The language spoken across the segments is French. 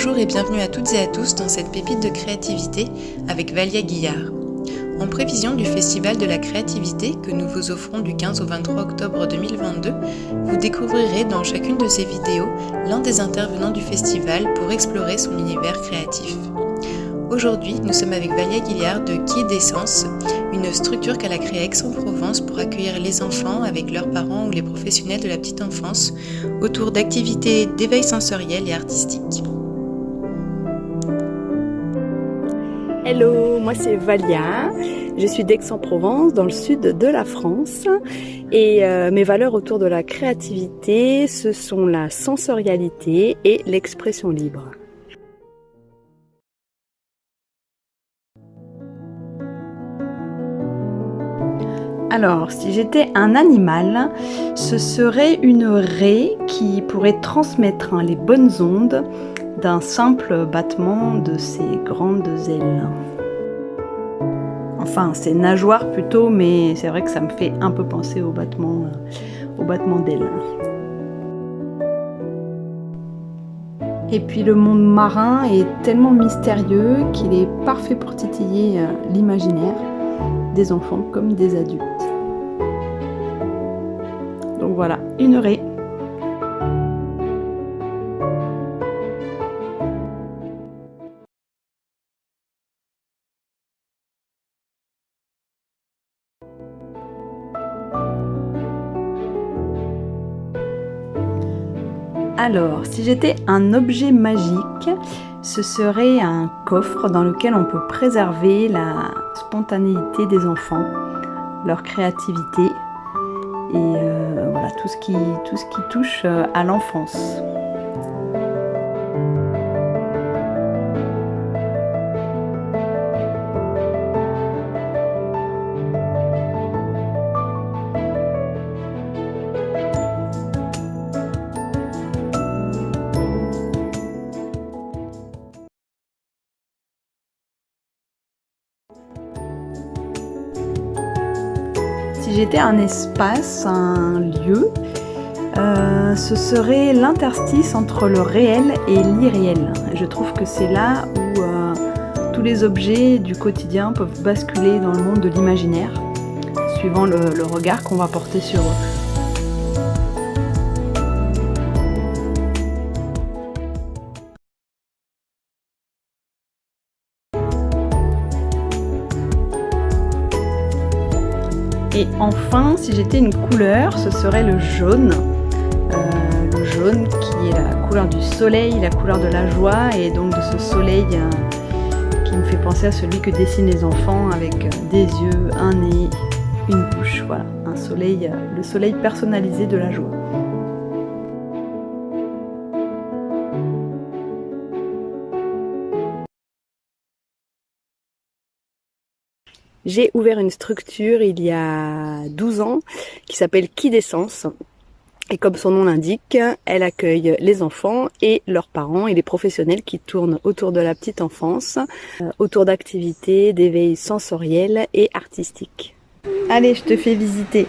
Bonjour et bienvenue à toutes et à tous dans cette pépite de créativité avec Valia Guillard. En prévision du Festival de la créativité que nous vous offrons du 15 au 23 octobre 2022, vous découvrirez dans chacune de ces vidéos l'un des intervenants du festival pour explorer son univers créatif. Aujourd'hui, nous sommes avec Valia Guillard de Kid Essence, une structure qu'elle a créée à Aix-en-Provence pour accueillir les enfants avec leurs parents ou les professionnels de la petite enfance autour d'activités d'éveil sensoriel et artistique. Hello, moi c'est Valia, je suis d'Aix-en-Provence dans le sud de la France et mes valeurs autour de la créativité, ce sont la sensorialité et l'expression libre. Alors, si j'étais un animal, ce serait une raie qui pourrait transmettre les bonnes ondes d'un simple battement de ses grandes ailes. Enfin, c'est nageoire plutôt, mais c'est vrai que ça me fait un peu penser au battement d'ailes. Et puis le monde marin est tellement mystérieux qu'il est parfait pour titiller l'imaginaire des enfants comme des adultes. Donc voilà, une raie. Alors, si j'étais un objet magique, ce serait un coffre dans lequel on peut préserver la spontanéité des enfants, leur créativité et voilà, tout ce qui touche à l'enfance. Si j'étais un espace, un lieu, ce serait l'interstice entre le réel et l'irréel. Je trouve que c'est là où tous les objets du quotidien peuvent basculer dans le monde de l'imaginaire, suivant le regard qu'on va porter sur eux. Et enfin, si j'étais une couleur, ce serait le jaune. Le jaune qui est la couleur du soleil, la couleur de la joie, et donc de ce soleil qui me fait penser à celui que dessinent les enfants avec des yeux, un nez, une bouche. Voilà, un soleil, le soleil personnalisé de la joie. J'ai ouvert une structure il y a 12 ans qui s'appelle Kid Essence. Et comme son nom l'indique, elle accueille les enfants et leurs parents et les professionnels qui tournent autour de la petite enfance, autour d'activités d'éveil sensoriel et artistique. Allez, je te fais visiter.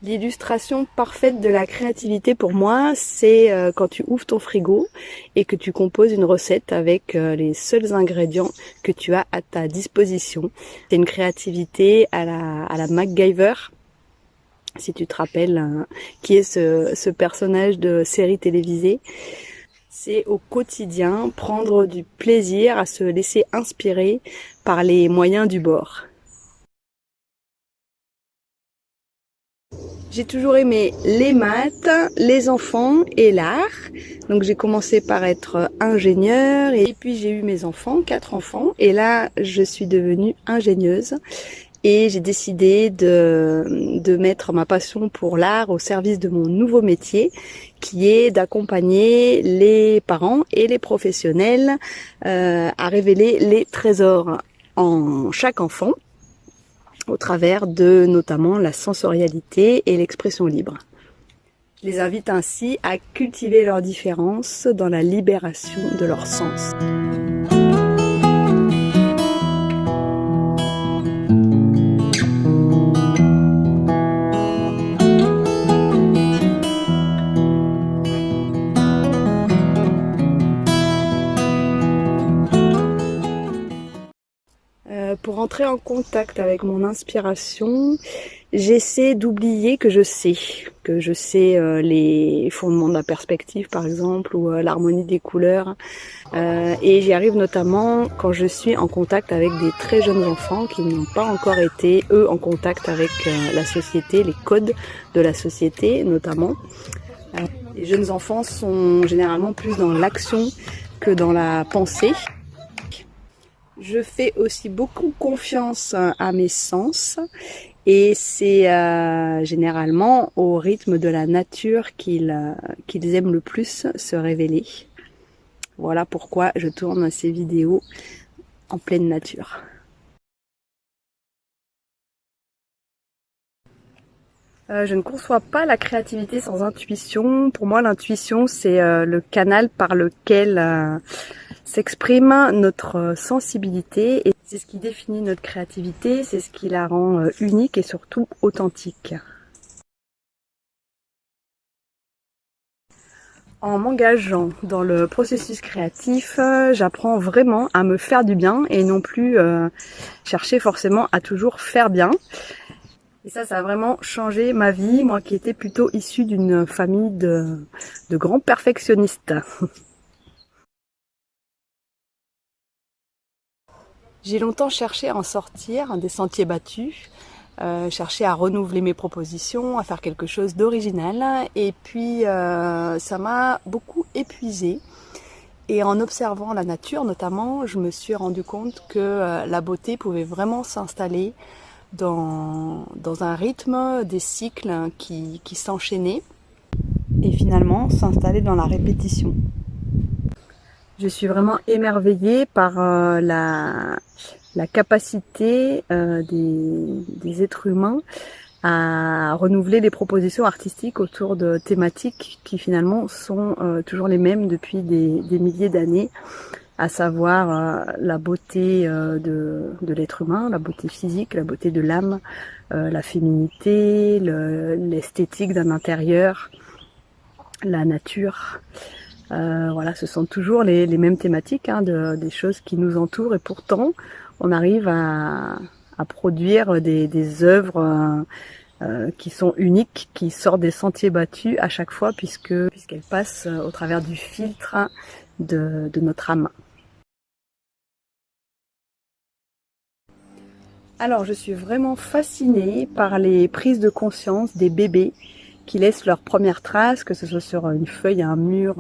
L'illustration parfaite de la créativité pour moi, c'est quand tu ouvres ton frigo et que tu composes une recette avec les seuls ingrédients que tu as à ta disposition. C'est une créativité à la MacGyver, si tu te rappelles, qui est ce personnage de série télévisée. C'est au quotidien prendre du plaisir à se laisser inspirer par les moyens du bord. J'ai toujours aimé les maths, les enfants et l'art. Donc j'ai commencé par être ingénieure et puis j'ai eu mes enfants, 4 enfants. Et là, je suis devenue ingénieuse et j'ai décidé de mettre ma passion pour l'art au service de mon nouveau métier qui est d'accompagner les parents et les professionnels à révéler les trésors en chaque enfant, au travers de notamment la sensorialité et l'expression libre. Je les invite ainsi à cultiver leurs différences dans la libération de leurs sens. Pour entrer en contact avec mon inspiration, j'essaie d'oublier que je sais les fondements de la perspective par exemple ou l'harmonie des couleurs et j'y arrive notamment quand je suis en contact avec des très jeunes enfants qui n'ont pas encore été eux en contact avec la société, les codes de la société notamment. Les jeunes enfants sont généralement plus dans l'action que dans la pensée. Je fais aussi beaucoup confiance à mes sens et c'est généralement au rythme de la nature qu'ils aiment le plus se révéler. Voilà pourquoi je tourne ces vidéos en pleine nature. Je ne conçois pas la créativité sans intuition. Pour moi, l'intuition, c'est le canal par lequel s'exprime notre sensibilité et c'est ce qui définit notre créativité, c'est ce qui la rend unique et surtout authentique. En m'engageant dans le processus créatif, j'apprends vraiment à me faire du bien et non plus chercher forcément à toujours faire bien. Et ça a vraiment changé ma vie, moi qui étais plutôt issue d'une famille de grands perfectionnistes. J'ai longtemps cherché à en sortir des sentiers battus, cherché à renouveler mes propositions, à faire quelque chose d'original. Et puis ça m'a beaucoup épuisée. Et en observant la nature notamment, je me suis rendu compte que la beauté pouvait vraiment s'installer dans un rythme, des cycles qui s'enchaînaient et finalement s'installer dans la répétition. Je suis vraiment émerveillée par la capacité des êtres humains à renouveler les propositions artistiques autour de thématiques qui finalement sont toujours les mêmes depuis des milliers d'années, à savoir la beauté de l'être humain, la beauté physique, la beauté de l'âme, la féminité, l'esthétique d'un intérieur, la nature. Voilà, ce sont toujours les mêmes thématiques des choses qui nous entourent et pourtant on arrive à produire des œuvres qui sont uniques, qui sortent des sentiers battus à chaque fois puisqu'elles passent au travers du filtre de notre âme. Alors je suis vraiment fascinée par les prises de conscience des bébés qui laissent leurs premières traces, que ce soit sur une feuille, un mur,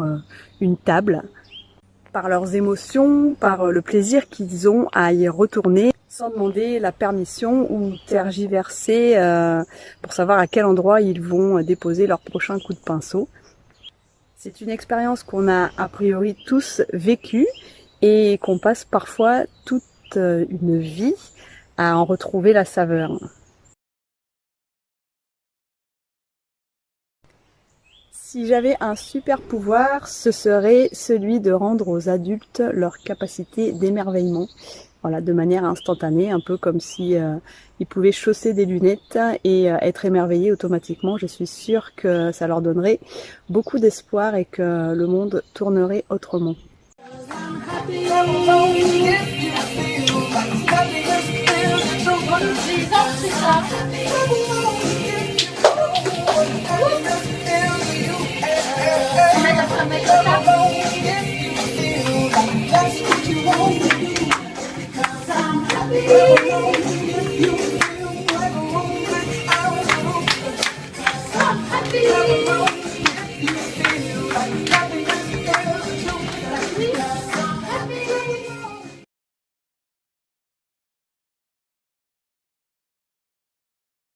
une table, par leurs émotions, par le plaisir qu'ils ont à y retourner sans demander la permission ou tergiverser pour savoir à quel endroit ils vont déposer leur prochain coup de pinceau. C'est une expérience qu'on a a priori tous vécue et qu'on passe parfois toute une vie à en retrouver la saveur. Si j'avais un super pouvoir, ce serait celui de rendre aux adultes leur capacité d'émerveillement. Voilà, de manière instantanée, un peu comme si ils pouvaient chausser des lunettes et être émerveillés automatiquement. Je suis sûre que ça leur donnerait beaucoup d'espoir et que le monde tournerait autrement.